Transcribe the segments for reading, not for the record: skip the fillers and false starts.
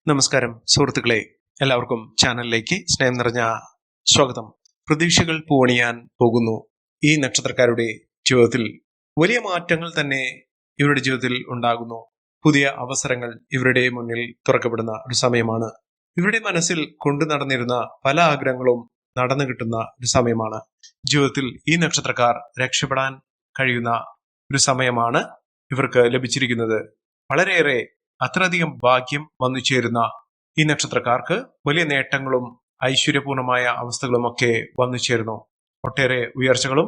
നമസ്കാരം സുഹൃത്തുക്കളെ, എല്ലാവർക്കും ചാനലിലേക്ക് സ്നേഹം നിറഞ്ഞ സ്വാഗതം. പ്രതീക്ഷകൾ പൂവണിയാൻ പോകുന്നു. ഈ നക്ഷത്രക്കാരുടെ ജീവിതത്തിൽ വലിയ മാറ്റങ്ങൾ തന്നെ ഇവരുടെ ജീവിതത്തിൽ ഉണ്ടാകുന്നു. പുതിയ അവസരങ്ങൾ ഇവരുടെ മുന്നിൽ തുറക്കപ്പെടുന്ന ഒരു സമയമാണ്. ഇവരുടെ മനസ്സിൽ കൊണ്ടു നടന്നിരുന്ന പല ആഗ്രഹങ്ങളും നടന്നു കിട്ടുന്ന ഒരു സമയമാണ്. ജീവിതത്തിൽ ഈ നക്ഷത്രക്കാർ രക്ഷപ്പെടാൻ കഴിയുന്ന ഒരു സമയമാണ് ഇവർക്ക് ലഭിച്ചിരിക്കുന്നത്. വളരെയേറെ അത്രയധികം ഭാഗ്യം വന്നു ചേരുന്ന ഈ നക്ഷത്രക്കാർക്ക് വലിയ നേട്ടങ്ങളും ഐശ്വര്യപൂർണമായ അവസ്ഥകളും ഒക്കെ വന്നു ചേരുന്നു. ഒട്ടേറെ ഉയർച്ചകളും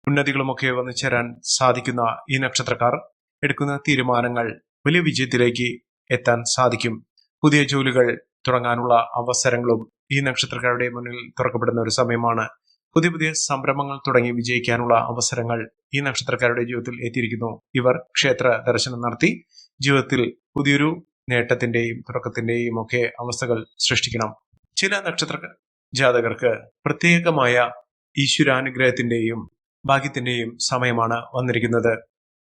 ഉന്നതികളും ഒക്കെ വന്നു ചേരാൻ സാധിക്കുന്ന ഈ നക്ഷത്രക്കാർ എടുക്കുന്ന തീരുമാനങ്ങൾ വലിയ വിജയത്തിലേക്ക് എത്താൻ സാധിക്കും. പുതിയ ജോലികൾ തുടങ്ങാനുള്ള അവസരങ്ങളും ഈ നക്ഷത്രക്കാരുടെ മുന്നിൽ തുറക്കപ്പെടുന്ന ഒരു സമയമാണ്. പുതിയ പുതിയ സംരംഭങ്ങൾ തുടങ്ങി വിജയിക്കാനുള്ള അവസരങ്ങൾ ഈ നക്ഷത്രക്കാരുടെ ജീവിതത്തിൽ എത്തിയിരിക്കുന്നു. ഇവർ ക്ഷേത്ര ദർശനം നടത്തി ജീവിതത്തിൽ പുതിയൊരു നേട്ടത്തിന്റെയും തുടക്കത്തിന്റെയും ഒക്കെ അവസ്ഥകൾ സൃഷ്ടിക്കണം. ചില നക്ഷത്ര ജാതകർക്ക് പ്രത്യേകമായ ഈശ്വരാനുഗ്രഹത്തിന്റെയും ഭാഗ്യത്തിന്റെയും സമയമാണ് വന്നിരിക്കുന്നത്.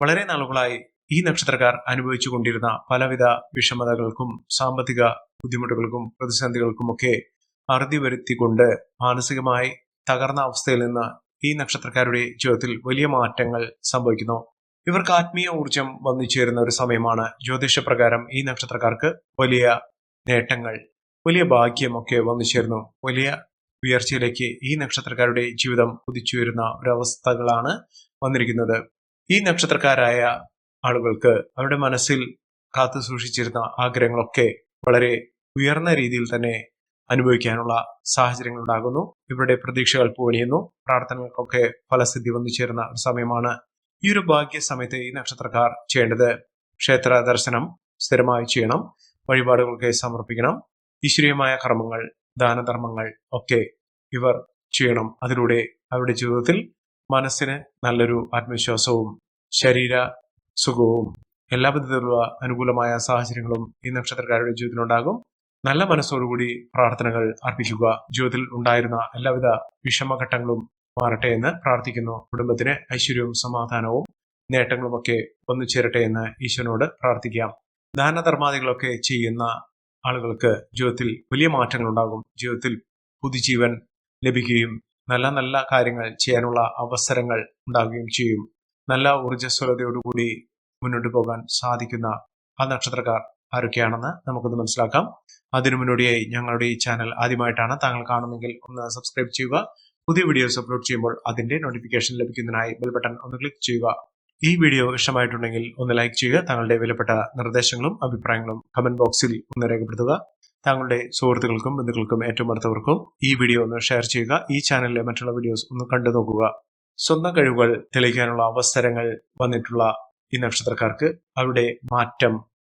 വളരെ നാളുകളായി ഈ നക്ഷത്രക്കാർ അനുഭവിച്ചു കൊണ്ടിരുന്ന പലവിധ വിഷമതകൾക്കും സാമ്പത്തിക ബുദ്ധിമുട്ടുകൾക്കും പ്രതിസന്ധികൾക്കും ഒക്കെ അറുതി വരുത്തിക്കൊണ്ട് മാനസികമായി തകർന്ന അവസ്ഥയിൽ നിന്ന് ഈ നക്ഷത്രക്കാരുടെ ജീവിതത്തിൽ വലിയ മാറ്റങ്ങൾ സംഭവിക്കുന്നു. ഇവർക്ക് ആത്മീയ ഊർജം വന്നു ചേരുന്ന ഒരു സമയമാണ്. ജ്യോതിഷപ്രകാരം ഈ നക്ഷത്രക്കാർക്ക് വലിയ നേട്ടങ്ങൾ, വലിയ ഭാഗ്യമൊക്കെ വന്നു ചേർന്നു. വലിയ ഉയർച്ചയിലേക്ക് ഈ നക്ഷത്രക്കാരുടെ ജീവിതം കുതിച്ചുയരുന്ന ഒരവസ്ഥകളാണ് വന്നിരിക്കുന്നത്. ഈ നക്ഷത്രക്കാരായ ആളുകൾക്ക് അവരുടെ മനസ്സിൽ കാത്തു സൂക്ഷിച്ചിരുന്ന ആഗ്രഹങ്ങളൊക്കെ വളരെ ഉയർന്ന രീതിയിൽ തന്നെ അനുഭവിക്കാനുള്ള സാഹചര്യങ്ങൾ ഉണ്ടാകുന്നു. ഇവരുടെ പ്രതീക്ഷകൾ പൂവണിയുന്നു. പ്രാർത്ഥനകൾക്കൊക്കെ ഫലസിദ്ധി വന്നു ചേരുന്ന ഒരു സമയമാണ്. ഈ ഒരു ഭാഗ്യ സമയത്ത് ഈ നക്ഷത്രക്കാർ ചെയ്യേണ്ടത് ക്ഷേത്ര ദർശനം സ്ഥിരമായി ചെയ്യണം, വഴിപാടുകളൊക്കെ സമർപ്പിക്കണം, ഈശ്വരീയമായ കർമ്മങ്ങൾ, ദാനധർമ്മങ്ങൾ ഒക്കെ ഇവർ ചെയ്യണം. അതിലൂടെ അവരുടെ ജീവിതത്തിൽ മനസ്സിന് നല്ലൊരു ആത്മവിശ്വാസവും ശരീര സുഖവും എല്ലാ വിധത്തിലുള്ള അനുകൂലമായ സാഹചര്യങ്ങളും ഈ നക്ഷത്രക്കാരുടെ ജീവിതത്തിലുണ്ടാകും. നല്ല മനസ്സോടുകൂടി പ്രാർത്ഥനകൾ അർപ്പിക്കുക. ജീവിതത്തിൽ ഉണ്ടായിരുന്ന എല്ലാവിധ വിഷമഘട്ടങ്ങളും മാറട്ടെ എന്ന് പ്രാർത്ഥിക്കുന്നു. കുടുംബത്തിന് ഐശ്വര്യവും സമാധാനവും നേട്ടങ്ങളും ഒക്കെ വന്നു ചേരട്ടെ എന്ന് ഈശ്വരനോട് പ്രാർത്ഥിക്കാം. ദാനധർമാദികളൊക്കെ ചെയ്യുന്ന ആളുകൾക്ക് ജീവിതത്തിൽ വലിയ മാറ്റങ്ങൾ ഉണ്ടാകും. ജീവിതത്തിൽ പുതുജീവൻ ലഭിക്കുകയും നല്ല നല്ല കാര്യങ്ങൾ ചെയ്യാനുള്ള അവസരങ്ങൾ ഉണ്ടാകുകയും ചെയ്യും. നല്ല ഊർജ്ജസ്വലതയോടുകൂടി മുന്നോട്ട് പോകാൻ സാധിക്കുന്ന ആ നക്ഷത്രക്കാർ ആരൊക്കെയാണെന്ന് നമുക്കൊന്ന് മനസ്സിലാക്കാം. അതിനു മുന്നോടിയായി ഞങ്ങളുടെ ഈ ചാനൽ ആദ്യമായിട്ടാണ് താങ്കൾ കാണുന്നെങ്കിൽ ഒന്ന് സബ്സ്ക്രൈബ് ചെയ്യുക. പുതിയ വീഡിയോസ് അപ്ലോഡ് ചെയ്യുമ്പോൾ അതിന്റെ നോട്ടിഫിക്കേഷൻ ലഭിക്കുന്നതിനായി ബെൽ ബട്ടൺ ഒന്ന് ക്ലിക്ക് ചെയ്യുക. ഈ വീഡിയോ ഇഷ്ടമായിട്ടുണ്ടെങ്കിൽ ഒന്ന് ലൈക്ക് ചെയ്യുക. താങ്കളുടെ വിലപ്പെട്ട നിർദ്ദേശങ്ങളും അഭിപ്രായങ്ങളും കമന്റ് ബോക്സിൽ ഒന്ന് രേഖപ്പെടുത്തുക. താങ്കളുടെ സുഹൃത്തുക്കൾക്കും ബന്ധുക്കൾക്കും ഏറ്റവും അടുത്തവർക്കും ഈ വീഡിയോ ഒന്ന് ഷെയർ ചെയ്യുക. ഈ ചാനലിലെ മറ്റുള്ള വീഡിയോസ് ഒന്ന് കണ്ടു നോക്കുക. സ്വന്തം കഴിവുകൾ തെളിയിക്കാനുള്ള അവസരങ്ങൾ വന്നിട്ടുള്ള ഈ നക്ഷത്രക്കാർക്ക് അവരുടെ മാറ്റം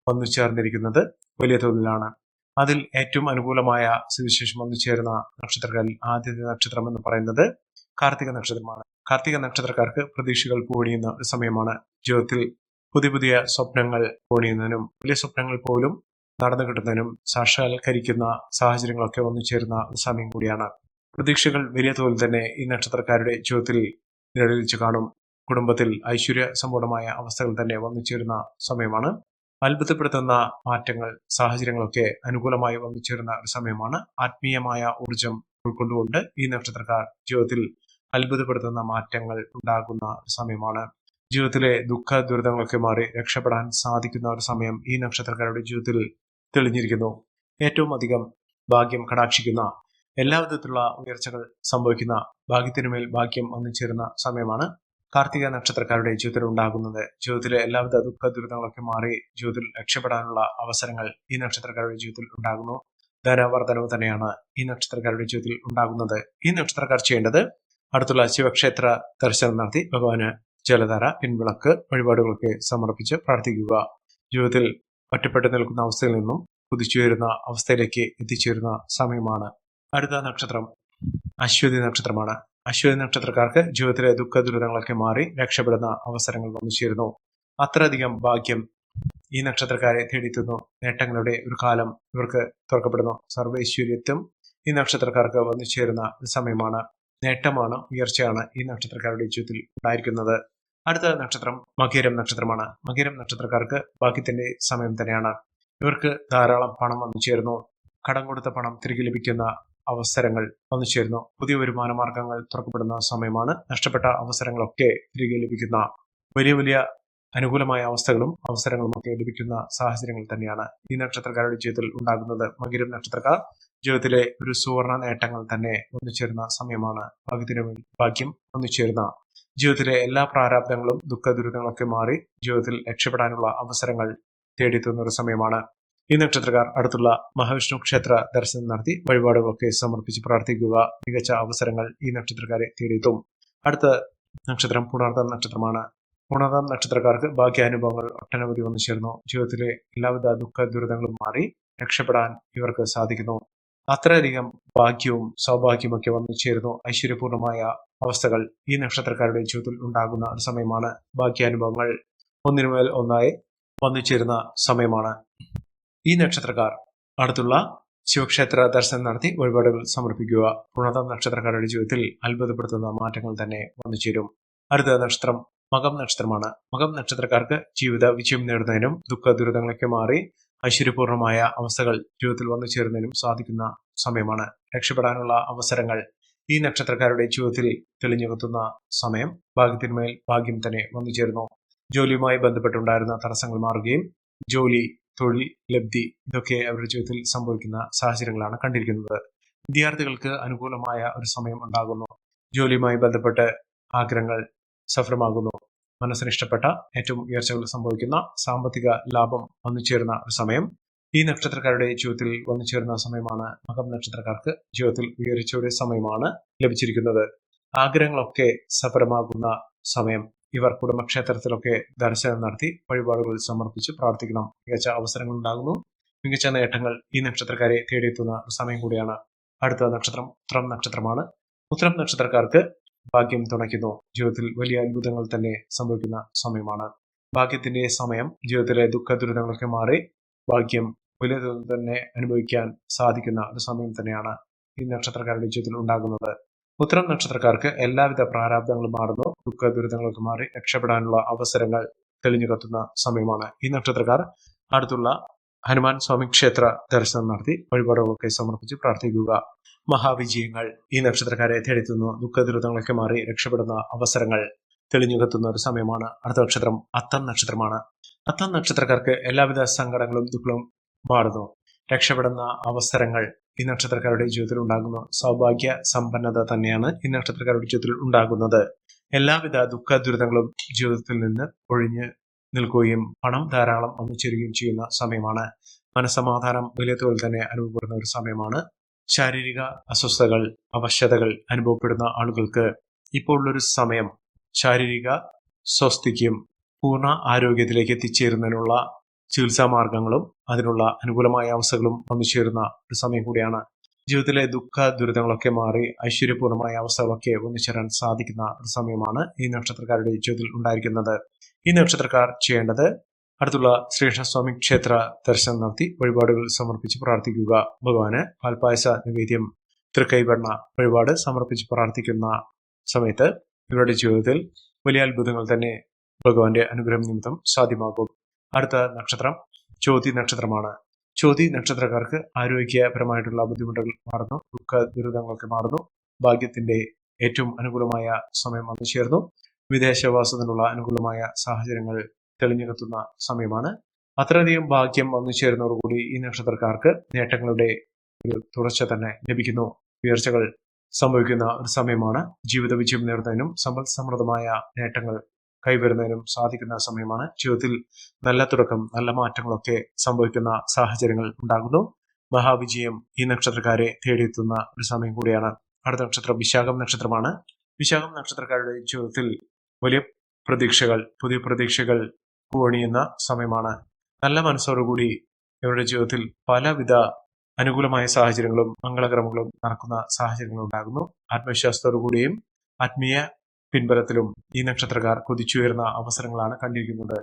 വന്നു ചേർന്നിരിക്കുന്നത് വലിയ തോതിലാണ്. അതിൽ ഏറ്റവും അനുകൂലമായ സുവിശേഷം വന്നു ചേരുന്ന നക്ഷത്രങ്ങളിൽ ആദ്യത്തെ നക്ഷത്രം എന്ന് പറയുന്നത് കാർത്തിക നക്ഷത്രമാണ്. കാർത്തിക നക്ഷത്രക്കാർക്ക് പ്രതീക്ഷകൾ പൂണിയുന്ന ഒരു സമയമാണ്. ജീവിതത്തിൽ പുതിയ പുതിയ സ്വപ്നങ്ങൾ പൂണിയുന്നതിനും വലിയ സ്വപ്നങ്ങൾ പോലും നടന്നു കിട്ടുന്നതിനും സാക്ഷാത്കരിക്കുന്ന സാഹചര്യങ്ങളൊക്കെ വന്നു ചേരുന്ന ഒരു സമയം കൂടിയാണ്. പ്രതീക്ഷകൾ വലിയ തോതിൽ തന്നെ ഈ നക്ഷത്രക്കാരുടെ ജീവിതത്തിൽ നിഴലിച്ചു കാണും. കുടുംബത്തിൽ ഐശ്വര്യ സമ്പൂർണമായ അവസ്ഥകൾ തന്നെ വന്നു ചേരുന്ന സമയമാണ്. അത്ഭുതപ്പെടുത്തുന്ന മാറ്റങ്ങൾ, സാഹചര്യങ്ങളൊക്കെ അനുകൂലമായി വന്നു ചേരുന്ന ഒരു സമയമാണ്. ആത്മീയമായ ഊർജം ഉൾക്കൊണ്ടുകൊണ്ട് ഈ നക്ഷത്രക്കാർ ജീവിതത്തിൽ അത്ഭുതപ്പെടുത്തുന്ന മാറ്റങ്ങൾ ഉണ്ടാകുന്ന ഒരു സമയമാണ്. ജീവിതത്തിലെ ദുഃഖ ദുരിതങ്ങളൊക്കെ മാറി രക്ഷപ്പെടാൻ സാധിക്കുന്ന ഒരു സമയം ഈ നക്ഷത്രക്കാരുടെ ജീവിതത്തിൽ തെളിഞ്ഞിരിക്കുന്നു. ഏറ്റവും അധികം ഭാഗ്യം കടാക്ഷിക്കുന്ന, എല്ലാവിധത്തിലുള്ള ഉയർച്ചകൾ സംഭവിക്കുന്ന, ഭാഗ്യത്തിനുമേൽ ഭാഗ്യം വന്നു ചേരുന്ന സമയമാണ് കാർത്തിക നക്ഷത്രക്കാരുടെ ജീവിതത്തിൽ ഉണ്ടാകുന്നത്. ജീവിതത്തിലെ എല്ലാവിധ ദുഃഖ ദുരിതങ്ങളൊക്കെ മാറി ജീവിതത്തിൽ രക്ഷപ്പെടാനുള്ള അവസരങ്ങൾ ഈ നക്ഷത്രക്കാരുടെ ജീവിതത്തിൽ ഉണ്ടാകുന്നു. ധനവർദ്ധനവ് തന്നെയാണ് ഈ നക്ഷത്രക്കാരുടെ ജീവിതത്തിൽ ഉണ്ടാകുന്നത്. ഈ നക്ഷത്രക്കാർ ചെയ്യേണ്ടത് അടുത്തുള്ള ശിവക്ഷേത്ര ദർശനം നടത്തി ഭഗവാന് ജലധാര, പിൻവിളക്ക്, വഴിപാടുകളൊക്കെ സമർപ്പിച്ച് പ്രാർത്ഥിക്കുക. ജീവിതത്തിൽ ഒറ്റപ്പെട്ടു നിൽക്കുന്ന അവസ്ഥയിൽ നിന്നും കുതിച്ചുയരുന്ന അവസ്ഥയിലേക്ക് എത്തിച്ചേരുന്ന സമയമാണ്. അടുത്ത നക്ഷത്രം അശ്വതി നക്ഷത്രമാണ്. അശ്വതി നക്ഷത്രക്കാർക്ക് ജീവിതത്തിലെ ദുഃഖ ദുരിതങ്ങളൊക്കെ മാറി രക്ഷപ്പെടുന്ന അവസരങ്ങൾ വന്നു ചേരുന്നു. അത്രയധികം ഭാഗ്യം ഈ നക്ഷത്രക്കാരെ തേടിത്തുന്നു. നേട്ടങ്ങളുടെ ഒരു കാലം ഇവർക്ക് തുറക്കപ്പെടുന്നു. സർവൈശ്വര്യത്വം ഈ നക്ഷത്രക്കാർക്ക് വന്നു ചേരുന്ന ഒരു സമയമാണ്. നേട്ടമാണ്, ഉയർച്ചയാണ് ഈ നക്ഷത്രക്കാരുടെ ജീവിതത്തിൽ ഉണ്ടായിരിക്കുന്നത്. അടുത്ത നക്ഷത്രം മകരം നക്ഷത്രമാണ്. മകരം നക്ഷത്രക്കാർക്ക് ഭാഗ്യത്തിന്റെ സമയം തന്നെയാണ്. ഇവർക്ക് ധാരാളം പണം വന്നു ചേരുന്നു. കടം കൊടുത്ത പണം തിരികെ ലഭിക്കുന്ന അവസരങ്ങൾ വന്നു ചേരുന്നു. പുതിയ വരുമാന മാർഗങ്ങൾ തുറക്കപ്പെടുന്ന സമയമാണ്. നഷ്ടപ്പെട്ട അവസരങ്ങളൊക്കെ തിരികെ ലഭിക്കുന്ന വലിയ വലിയ അനുകൂലമായ അവസരങ്ങളും ഒക്കെ ലഭിക്കുന്ന സാഹചര്യങ്ങൾ തന്നെയാണ് ഈ നക്ഷത്രക്കാരുടെ ജീവിതത്തിൽ ഉണ്ടാകുന്നത്. മകരം നക്ഷത്രക്കാർ ജീവിതത്തിലെ ഒരു സുവർണ നേട്ടങ്ങൾ തന്നെ ഒന്നുചേരുന്ന സമയമാണ്. ഭാഗ്യത്തിന് മേൽ ഭാഗ്യം ഒന്നുചേരുന്ന ജീവിതത്തിലെ എല്ലാ പ്രാരാബ്ദങ്ങളും ദുഃഖ ദുരിതങ്ങളൊക്കെ മാറി ജീവിതത്തിൽ രക്ഷപ്പെടാനുള്ള അവസരങ്ങൾ തേടിയെത്തുന്ന ഒരു സമയമാണ്. ഈ നക്ഷത്രക്കാർ അടുത്തുള്ള മഹാവിഷ്ണു ക്ഷേത്ര ദർശനം നടത്തി വഴിപാടുകളൊക്കെ സമർപ്പിച്ച് പ്രാർത്ഥിക്കുക. മികച്ച അവസരങ്ങൾ ഈ നക്ഷത്രക്കാരെ തേടിയെത്തും. അടുത്ത നക്ഷത്രം പുണർദം നക്ഷത്രമാണ്. പുണർദം നക്ഷത്രക്കാർക്ക് ഭാഗ്യാനുഭവങ്ങൾ ഒട്ടനവധി വന്നു ചേർന്നു. ജീവിതത്തിലെ എല്ലാവിധ ദുഃഖ ദുരിതങ്ങളും മാറി രക്ഷപ്പെടാൻ ഇവർക്ക് സാധിക്കുന്നു. അത്രയധികം ഭാഗ്യവും സൗഭാഗ്യമൊക്കെ വന്നു ചേരുന്നു. ഐശ്വര്യപൂർണമായ അവസ്ഥകൾ ഈ നക്ഷത്രക്കാരുടെ ജീവിതത്തിൽ ഉണ്ടാകുന്ന ഒരു സമയമാണ്. ഭാഗ്യാനുഭവങ്ങൾ ഒന്നിനുമേൽ ഒന്നായി വന്നു ചേരുന്ന സമയമാണ്. ഈ നക്ഷത്രക്കാർ അടുത്തുള്ള ശിവക്ഷേത്ര ദർശനം നടത്തി വഴിപാടുകൾ സമർപ്പിക്കുക. പുണർദം നക്ഷത്രക്കാരുടെ ജീവിതത്തിൽ അത്ഭുതപ്പെടുത്തുന്ന മാറ്റങ്ങൾ തന്നെ വന്നു ചേരും. അടുത്ത നക്ഷത്രം മകം നക്ഷത്രമാണ്. മകം നക്ഷത്രക്കാർക്ക് ജീവിത വിജയം നേടുന്നതിനും ദുഃഖ ദുരിതങ്ങളൊക്കെ മാറി ഐശ്വര്യപൂർണമായ അവസ്ഥകൾ ജീവിതത്തിൽ വന്നു ചേരുന്നതിനും സാധിക്കുന്ന സമയമാണ്. രക്ഷപ്പെടാനുള്ള അവസരങ്ങൾ ഈ നക്ഷത്രക്കാരുടെ ജീവിതത്തിൽ തെളിഞ്ഞുകൊത്തുന്ന സമയം. ഭാഗ്യത്തിന്മേൽ ഭാഗ്യം തന്നെ വന്നു ചേരുന്നു. ജോലിയുമായി ബന്ധപ്പെട്ടുണ്ടായിരുന്ന തടസ്സങ്ങൾ മാറുകയും ജോലി, തൊഴിൽ ലബ്ധി ഇതൊക്കെ അവരുടെ ജീവിതത്തിൽ സംഭവിക്കുന്ന സാഹചര്യങ്ങളാണ് കണ്ടിരിക്കുന്നത്. വിദ്യാർത്ഥികൾക്ക് അനുകൂലമായ ഒരു സമയം ഉണ്ടാകുന്നു. ജോലിയുമായി ബന്ധപ്പെട്ട് ആഗ്രഹങ്ങൾ സഫലമാകുന്നു. മനസ്സിനിഷ്ടപ്പെട്ട ഏറ്റവും ഉയർച്ചകൾ സംഭവിക്കുന്ന സാമ്പത്തിക ലാഭം വന്നു ചേരുന്ന ഒരു സമയം ഈ നക്ഷത്രക്കാരുടെ ജീവിതത്തിൽ വന്നു ചേരുന്ന സമയമാണ്. മകം നക്ഷത്രക്കാർക്ക് ജീവിതത്തിൽ ഉയർച്ചയുടെ സമയമാണ് ലഭിച്ചിരിക്കുന്നത്. ആഗ്രഹങ്ങളൊക്കെ സഫലമാകുന്ന സമയം. ഇവർ കുടുംബക്ഷേത്രത്തിലൊക്കെ ദർശനം നടത്തി വഴിപാടുകൾ സമർപ്പിച്ച് പ്രാർത്ഥിക്കണം. മികച്ച അവസരങ്ങൾ ഉണ്ടാകുന്നു. മികച്ച നേട്ടങ്ങൾ ഈ നക്ഷത്രക്കാരെ തേടിയെത്തുന്ന ഒരു സമയം കൂടിയാണ്. അടുത്ത നക്ഷത്രം ഉത്രം നക്ഷത്രമാണ്. ഉത്രം നക്ഷത്രക്കാർക്ക് ഭാഗ്യം തുണയ്ക്കുന്നു. ജീവിതത്തിൽ വലിയ അത്ഭുതങ്ങൾ തന്നെ സംഭവിക്കുന്ന സമയമാണ്. ഭാഗ്യത്തിന്റെ സമയം. ജീവിതത്തിലെ ദുഃഖ ദുരിതങ്ങളൊക്കെ മാറി ഭാഗ്യം വലിയ തോതിൽ തന്നെ അനുഭവിക്കാൻ സാധിക്കുന്ന ഒരു സമയം തന്നെയാണ് ഈ നക്ഷത്രക്കാരുടെ ജീവിതത്തിൽ ഉണ്ടാകുന്നത്. ഉത്തരം നക്ഷത്രക്കാർക്ക് എല്ലാവിധ പ്രാരാബ്ദങ്ങളും മാറുന്നു. ദുഃഖ ദുരിതങ്ങളൊക്കെ മാറി രക്ഷപ്പെടാനുള്ള അവസരങ്ങൾ തെളിഞ്ഞു കത്തുന്ന സമയമാണ്. ഈ നക്ഷത്രക്കാർ അടുത്തുള്ള ഹനുമാൻ സ്വാമി ക്ഷേത്ര ദർശനം നടത്തി വഴിപാടുകളൊക്കെ സമർപ്പിച്ച് പ്രാർത്ഥിക്കുക. മഹാവിജയങ്ങൾ ഈ നക്ഷത്രക്കാരെ തേടിത്തുന്നു. ദുഃഖ ദുരിതങ്ങളൊക്കെ മാറി രക്ഷപ്പെടുന്ന അവസരങ്ങൾ തെളിഞ്ഞു കത്തുന്ന ഒരു സമയമാണ്. അടുത്ത നക്ഷത്രം അത്തം നക്ഷത്രമാണ്. അത്തം നക്ഷത്രക്കാർക്ക് എല്ലാവിധ സങ്കടങ്ങളും ദുഃഖവും മാറുന്നു. രക്ഷപ്പെടുന്ന അവസരങ്ങൾ ഈ നക്ഷത്രക്കാരുടെ ജീവിതത്തിൽ ഉണ്ടാകുന്നു. സൗഭാഗ്യ സമ്പന്നത തന്നെയാണ് ഈ നക്ഷത്രക്കാരുടെ ജീവിതത്തിൽ ഉണ്ടാകുന്നത്. എല്ലാവിധ ദുഃഖ ദുരിതങ്ങളും ജീവിതത്തിൽ നിന്ന് ഒഴിഞ്ഞ് നിൽക്കുകയും പണം ധാരാളം വന്നു ചേരുകയും ചെയ്യുന്ന സമയമാണ്. മനസ്സമാധാനം വലിയ തോതിൽ തന്നെ അനുഭവപ്പെടുന്ന ഒരു സമയമാണ്. ശാരീരിക അസ്വസ്ഥതകൾ, അവശതകൾ അനുഭവപ്പെടുന്ന ആളുകൾക്ക് ഇപ്പോൾ ഉള്ളൊരു സമയം ശാരീരിക സ്വസ്ഥിക്കും പൂർണ്ണ ആരോഗ്യത്തിലേക്ക് എത്തിച്ചേരുന്നതിനുള്ള ചികിത്സാ മാർഗങ്ങളും അതിനുള്ള അനുകൂലമായ അവസ്ഥകളും വന്നു ചേരുന്ന ഒരു സമയം കൂടിയാണ്. ജീവിതത്തിലെ ദുഃഖ ദുരിതങ്ങളൊക്കെ മാറി ഐശ്വര്യപൂർണമായ അവസ്ഥകളൊക്കെ വന്നു ചേരാൻ സാധിക്കുന്ന ഒരു സമയമാണ് ഈ നക്ഷത്രക്കാരുടെ ജീവിതത്തിൽ ഉണ്ടായിരിക്കുന്നത്. ഈ നക്ഷത്രക്കാർ ചെയ്യേണ്ടത് അടുത്തുള്ള ശ്രീകൃഷ്ണസ്വാമി ക്ഷേത്ര ദർശനം നടത്തി വഴിപാടുകൾ സമർപ്പിച്ച് പ്രാർത്ഥിക്കുക. ഭഗവാന് പാൽപായസ നിവേദ്യം, തൃക്കൈവെണ്ണ വഴിപാട് സമർപ്പിച്ച് പ്രാർത്ഥിക്കുന്ന സമയത്ത് ഇവരുടെ ജീവിതത്തിൽ വലിയ അത്ഭുതങ്ങൾ തന്നെ ഭഗവാന്റെ അനുഗ്രഹം നിമിത്തം സാധ്യമാകും. അടുത്ത നക്ഷത്രം ചോതി നക്ഷത്രമാണ്. ചോതി നക്ഷത്രക്കാർക്ക് ആരോഗ്യപരമായിട്ടുള്ള ബുദ്ധിമുട്ടുകൾ മാറുന്നു. ദുഃഖ ദുരിതങ്ങളൊക്കെ മാറുന്നു. ഭാഗ്യത്തിന്റെ ഏറ്റവും അനുകൂലമായ സമയം വന്നു ചേർന്നു. വിദേശവാസത്തിനുള്ള അനുകൂലമായ സാഹചര്യങ്ങൾ തെളിഞ്ഞു കത്തുന്ന സമയമാണ്. അത്രയധികം ഭാഗ്യം വന്നു ചേരുന്നതോടുകൂടി ഈ നക്ഷത്രക്കാർക്ക് നേട്ടങ്ങളുടെ ഒരു തുടർച്ച തന്നെ ലഭിക്കുന്നു. ഉയർച്ചകൾ സംഭവിക്കുന്ന ഒരു സമയമാണ്. ജീവിത വിജയം നേടുന്നതിനും സമ്പൽ സമൃദ്ധമായ നേട്ടങ്ങൾ കൈവരുന്നതിനും സാധിക്കുന്ന സമയമാണ്. ജീവിതത്തിൽ നല്ല തുടക്കം, നല്ല മാറ്റങ്ങളൊക്കെ സംഭവിക്കുന്ന സാഹചര്യങ്ങൾ ഉണ്ടാകുന്നു. മഹാവിജയം ഈ നക്ഷത്രക്കാരെ തേടിയെത്തുന്ന ഒരു സമയം കൂടിയാണ്. അടുത്ത നക്ഷത്രം വിശാഖം നക്ഷത്രമാണ്. വിശാഖം നക്ഷത്രക്കാരുടെ ജീവിതത്തിൽ വലിയ പ്രതീക്ഷകൾ, പുതിയ പ്രതീക്ഷകൾ പൂവണിയുന്ന സമയമാണ്. നല്ല മനസ്സോടുകൂടി ഇവരുടെ ജീവിതത്തിൽ പലവിധ അനുകൂലമായ സാഹചര്യങ്ങളും മംഗളകർമ്മങ്ങളും നടക്കുന്ന സാഹചര്യങ്ങൾ ഉണ്ടാകുന്നു. ആത്മവിശ്വാസത്തോടുകൂടിയും ആത്മീയ പിൻബലത്തിലും ഈ നക്ഷത്രക്കാർ കുതിച്ചുയർന്ന അവസരങ്ങളാണ് കണ്ടിരിക്കുന്നത്.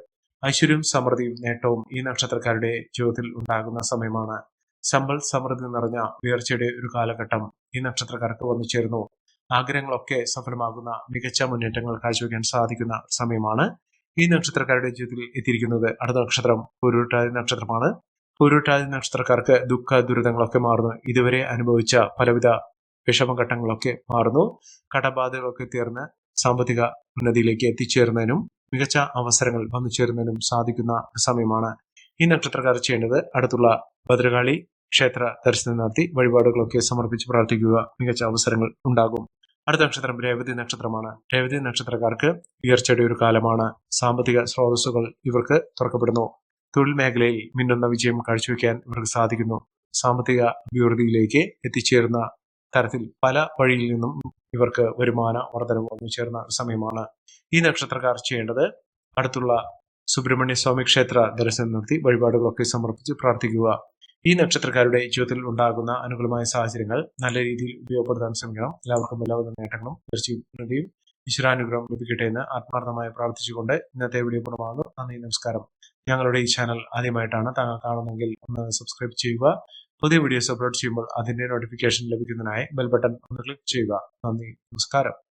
ഐശ്വര്യവും സമൃദ്ധിയും നേട്ടവും ഈ നക്ഷത്രക്കാരുടെ ജീവിതത്തിൽ ഉണ്ടാകുന്ന സമയമാണ്. സമ്പൽ സമൃദ്ധി നിറഞ്ഞ ഉയർച്ചയുടെ ഒരു കാലഘട്ടം ഈ നക്ഷത്രക്കാർക്ക് വന്നു ചേർന്നു. ആഗ്രഹങ്ങളൊക്കെ സഫലമാകുന്ന മികച്ച മുന്നേറ്റങ്ങൾ കാഴ്ചവെക്കാൻ സാധിക്കുന്ന സമയമാണ് ഈ നക്ഷത്രക്കാരുടെ ജീവിതത്തിൽ എത്തിയിരിക്കുന്നത്. അടുത്ത നക്ഷത്രം പൂരുരുട്ടാതി നക്ഷത്രമാണ്. പൂരുരുട്ടാതി നക്ഷത്രക്കാർക്ക് ദുഃഖ ദുരിതങ്ങളൊക്കെ മാറുന്നു. ഇതുവരെ അനുഭവിച്ച പലവിധ വിഷമഘട്ടങ്ങളൊക്കെ മാറുന്നു. കടബാധകളൊക്കെ തീർന്ന് സാമ്പത്തിക ഉന്നതിയിലേക്ക് എത്തിച്ചേരുന്നതിനും മികച്ച അവസരങ്ങൾ വന്നു ചേരുന്നതിനും സാധിക്കുന്ന സമയമാണ്. ഈ നക്ഷത്രക്കാർ ചെയ്യേണ്ടത് അടുത്തുള്ള ഭദ്രകാളി ക്ഷേത്ര ദർശനം നടത്തി വഴിപാടുകളൊക്കെ സമർപ്പിച്ച് പ്രാർത്ഥിക്കുക. മികച്ച അവസരങ്ങൾ ഉണ്ടാകും. അടുത്ത നക്ഷത്രം രേവതി നക്ഷത്രമാണ്. രേവതി നക്ഷത്രക്കാർക്ക് ഉയർച്ചയുടെ ഒരു കാലമാണ്. സാമ്പത്തിക സ്രോതസ്സുകൾ ഇവർക്ക് തുറക്കപ്പെടുന്നു. തൊഴിൽ മേഖലയിൽ മിന്നുന്ന വിജയം കാഴ്ചവെക്കാൻ ഇവർക്ക് സാധിക്കുന്നു. സാമ്പത്തിക അഭിവൃദ്ധിയിലേക്ക് എത്തിച്ചേരുന്ന തരത്തിൽ പല വഴിയിൽ നിന്നും ഇവർക്ക് വരുമാന വർധനവ് വന്നു ചേർന്ന സമയമാണ്. ഈ നക്ഷത്രക്കാർ ചെയ്യേണ്ടത് അടുത്തുള്ള സുബ്രഹ്മണ്യ സ്വാമി ക്ഷേത്ര ദർശനം നടത്തി വഴിപാടുകളൊക്കെ സമർപ്പിച്ച് പ്രാർത്ഥിക്കുക. ഈ നക്ഷത്രക്കാരുടെ ജീവിതത്തിൽ ഉണ്ടാകുന്ന അനുകൂലമായ സാഹചര്യങ്ങൾ നല്ല രീതിയിൽ ഉപയോഗപ്പെടുത്താൻ ശ്രമിക്കണം. എല്ലാവർക്കും എല്ലാവിധ നേട്ടങ്ങളും തീർച്ചയായും ഈശ്വരാനുഗ്രഹം ലഭിക്കട്ടെ എന്ന് ആത്മാർത്ഥമായി പ്രാർത്ഥിച്ചുകൊണ്ട് ഇന്നത്തെ വീഡിയോ പൂർണ്ണമാകുന്നു. നന്ദി, നമസ്കാരം. ഞങ്ങളുടെ ഈ ചാനൽ ആദ്യമായിട്ടാണ് താങ്കൾ കാണുന്നതെങ്കിൽ ഒന്ന് സബ്സ്ക്രൈബ് ചെയ്യുക. പുതിയ വീഡിയോസ് അപ്ലോഡ് ചെയ്യുമ്പോൾ അതിന്റെ നോട്ടിഫിക്കേഷൻ ലഭിക്കുന്നതിനായി ബെൽ ബട്ടൺ ഒന്ന് ക്ലിക്ക് ചെയ്യുക. നന്ദി, നമസ്കാരം.